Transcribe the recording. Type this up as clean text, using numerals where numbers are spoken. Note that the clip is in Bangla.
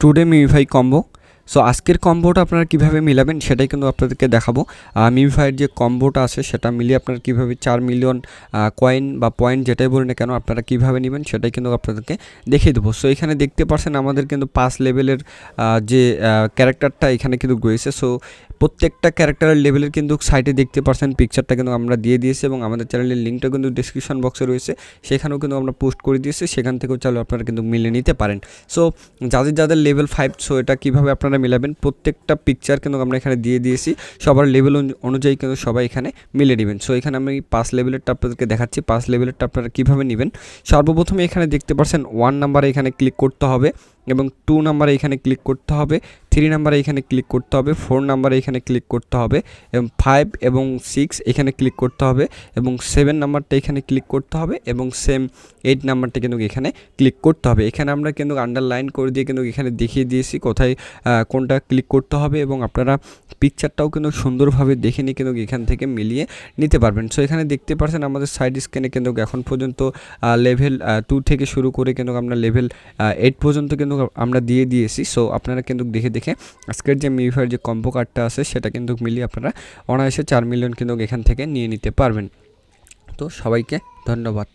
Today MemeFi combo. সো আজকের কম্বোটা আপনারা কীভাবে মিলাবেন সেটাই কিন্তু আপনাদেরকে দেখাবো। মিমিফাইয়ের যে কম্বোটা আছে সেটা মিলিয়ে আপনারা কীভাবে 4 মিলিয়ন কয়েন বা পয়েন্ট যেটাই বলি না কেন আপনারা কীভাবে নেবেন সেটাই কিন্তু আপনাদেরকে দেখিয়ে দেবো। সো এখানে দেখতে পাচ্ছেন আমাদের কিন্তু 5 লেভেলের যে ক্যারেক্টারটা এখানে কিন্তু রয়েছে। সো প্রত্যেকটা ক্যারেক্টারের লেভেলের কিন্তু সাইটে দেখতে পাচ্ছেন পিকচারটা কিন্তু আমরা দিয়ে দিয়েছি এবং আমাদের চ্যানেলের লিঙ্কটা কিন্তু ডিসক্রিপশন বক্সে রয়েছে, সেখানেও কিন্তু আমরা পোস্ট করে দিয়েছি, সেখান থেকেও চাইলে আপনারা কিন্তু মিলে নিতে পারেন। সো যাদের লেভেল 5, সো এটা কীভাবে আপনারা মিলাবেন প্রত্যেকটা পিকচার কিন্তু আমরা এখানে দিয়ে দিয়েছি, সবার লেভেল অনুযায়ী কিন্তু সবাই এখানে মিলে নেবেন। সো এখানে আমি 5 লেভেলেরটা আপনাদেরকে দেখাচ্ছি, 5 লেভেলেরটা আপনারা কীভাবে নেবেন। সর্বপ্রথমে এখানে দেখতে পাচ্ছেন 1 নাম্বারে এখানে ক্লিক করতে হবে এবং 2 নাম্বারে এখানে ক্লিক করতে হবে, 3 নাম্বারে এখানে ক্লিক করতে হবে, 4 নাম্বারে এখানে ক্লিক করতে হবে এবং 5 এবং 6 এখানে ক্লিক করতে হবে এবং 7 নাম্বারটা এখানে ক্লিক করতে হবে এবং সেম 8 নাম্বারটা কিন্তু এখানে ক্লিক করতে হবে। এখানে আমরা কিন্তু আন্ডারলাইন করে দিয়ে কিন্তু এখানে দেখিয়ে দিয়েছি কোথায় কোনটা ক্লিক করতে হবে এবং আপনারা পিকচারটাও কিন্তু সুন্দরভাবে দেখে নিয়ে কিন্তু এখান থেকে মিলিয়ে নিতে পারবেন। সো এখানে দেখতে পাচ্ছেন আমাদের সাইড স্ক্যানে কিন্তু এখন পর্যন্ত লেভেল 2 থেকে শুরু করে কিন্তু আমরা লেভেল 8 পর্যন্ত কিন্তু আমরা দিয়ে দিয়েছি। সো আপনারা কিন্তু দেখে আজকের যে মিমিফাইয়ের যে কম্বো কার্ডটা আছে সেটা কিন্তু মিলিয়ে আপনারা অনায়াসে 4 মিলিয়ন কিন্তু এখান থেকে নিয়ে নিতে পারবেন। তো সবাইকে ধন্যবাদ।